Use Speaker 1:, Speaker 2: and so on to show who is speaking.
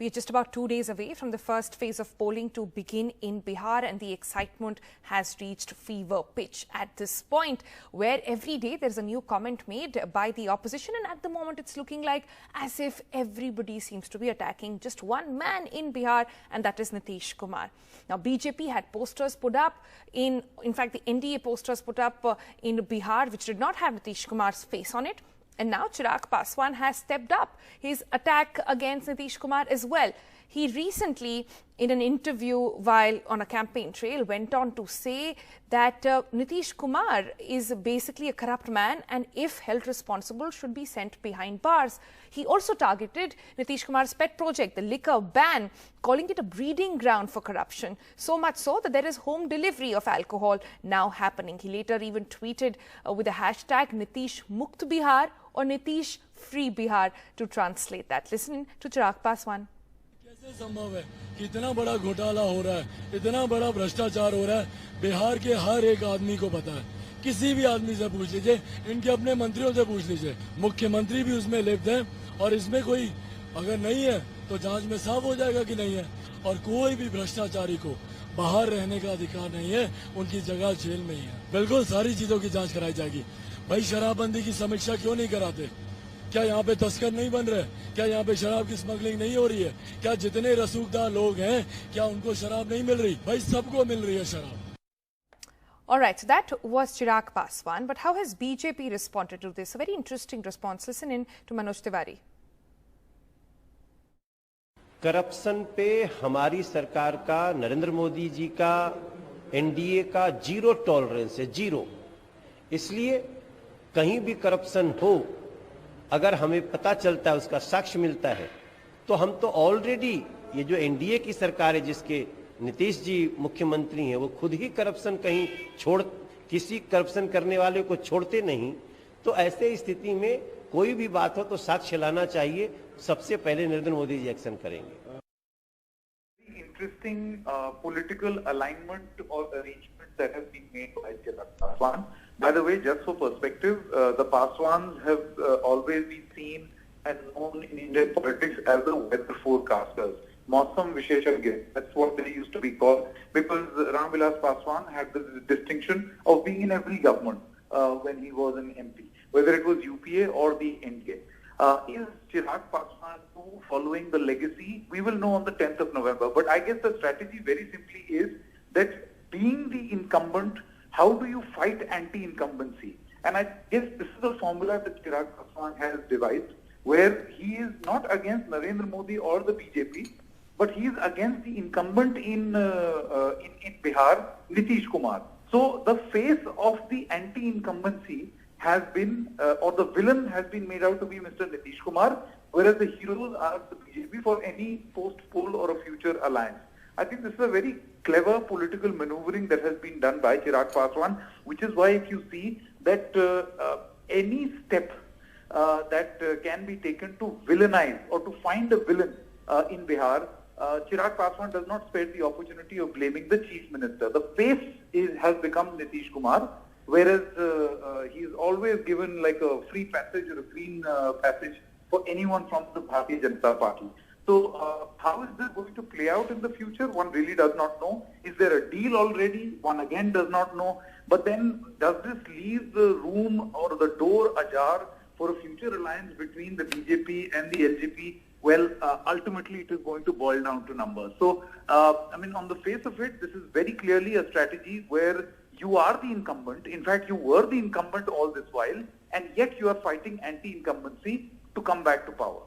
Speaker 1: We are just about 2 days away from the first phase of polling to begin in Bihar, and the excitement has reached fever pitch at this point, where every day there's a new comment made by the opposition, and at the moment it's looking like as if everybody seems to be attacking just one man in Bihar, and that is Nitish Kumar. Now, BJP had posters put up in fact, the NDA posters put up in Bihar, which did not have Nitish Kumar's face on it. And now Chirag Paswan has stepped up his attack against Nitish Kumar as well. He recently, in an interview while on a campaign trail, went on to say that Nitish Kumar is basically a corrupt man and, if held responsible, should be sent behind bars. He also targeted Nitish Kumar's pet project, the liquor ban, calling it a breeding ground for corruption. So much so that there is home delivery of alcohol now happening. He later even tweeted with the hashtag Nitish Mukt Bihar or Nitish Free Bihar to translate that. Listen to Chirag Paswan.
Speaker 2: कैसे संभव है कि इतना बड़ा घोटाला हो रहा है, इतना बड़ा भ्रष्टाचार हो रहा है, बिहार के हर एक आदमी को पता है। किसी भी आदमी से पूछ लीजिए, इनके अपने मंत्रियों से पूछ लीजिए, मुख्यमंत्री भी उसमें लिप्त हैं, और इसमें कोई अगर नहीं है तो जांच में साफ हो जाएगा कि नहीं है। और कोई भी भ्रष्टाचारी को बाहर रहने का अधिकार नहीं है, उनकी जगह जेल में ही है। बिल्कुल सारी चीजों की जांच कराई जाएगी। भाई, शराबबंदी की समीक्षा क्यों नहीं कराते? क्या यहाँ पे तस्कर नहीं बन रहे? क्या यहाँ पे शराब की स्मगलिंग नहीं हो रही है? क्या जितने रसूखदार लोग हैं, क्या उनको शराब नहीं मिल रही? भाई, सबको मिल रही है शराब।
Speaker 1: All right, so that was Chirag Paswan. But how has BJP responded to this? A very interesting response. Listen in to Manoj Tiwari.
Speaker 3: Corruption पे हमारी सरकार का, नरेंद्र मोदी जी का, एनडीए का जीरो टॉलरेंस है, जीरो। इसलिए कहीं भी करप्शन हो, अगर हमें पता चलता है, उसका साक्ष्य मिलता है, तो हम तो ऑलरेडी ये जो एनडीए की सरकार है, जिसके नीतीश जी मुख्यमंत्री हैं, वो खुद ही करप्शन कहीं किसी करप्शन करने वाले को छोड़ते नहीं। तो ऐसे स्थिति में कोई भी बात हो तो साक्ष्य लाना चाहिए। सबसे पहले नरेंद्र मोदी जी एक्शन करेंगे।
Speaker 4: Interesting political alignment or arrangement that has been made by Chirag Paswan. By the way, just for perspective, the Paswans have always been seen and known in Indian politics as the weather forecasters. Mausam Visheshagya, that's what they used to be called, because Ram Vilas Paswan had the distinction of being in every government when he was an MP, whether it was UPA or the NDA. Is Chirag Paswan following the legacy? We will know on the 10th of November. But I guess the strategy very simply is that, being the incumbent, how do you fight anti-incumbency? And I guess this is the formula that Chirag Paswan has devised, where he is not against Narendra Modi or the BJP, but he is against the incumbent in Bihar, Nitish Kumar. So the face of the anti-incumbency has been, or the villain has been made out to be Mr. Nitish Kumar, whereas the heroes are the BJP for any post-poll or a future alliance. I think this is a very clever political maneuvering that has been done by Chirag Paswan, which is why if you see that any step that can be taken to villainize or to find a villain in Bihar, Chirag Paswan does not spare the opportunity of blaming the chief minister. The face has become Nitish Kumar, whereas he is always given like a free passage or a green passage for anyone from the Bharatiya Janata Party. So how is this going to play out in the future? One really does not know. Is there a deal already? One again does not know. But then, does this leave the room or the door ajar for a future alliance between the BJP and the LJP? Well, ultimately it is going to boil down to numbers. So, I mean, on the face of it, this is very clearly a strategy where you are the incumbent. In fact, you were the incumbent all this while, and yet you are fighting anti-incumbency to come back to power.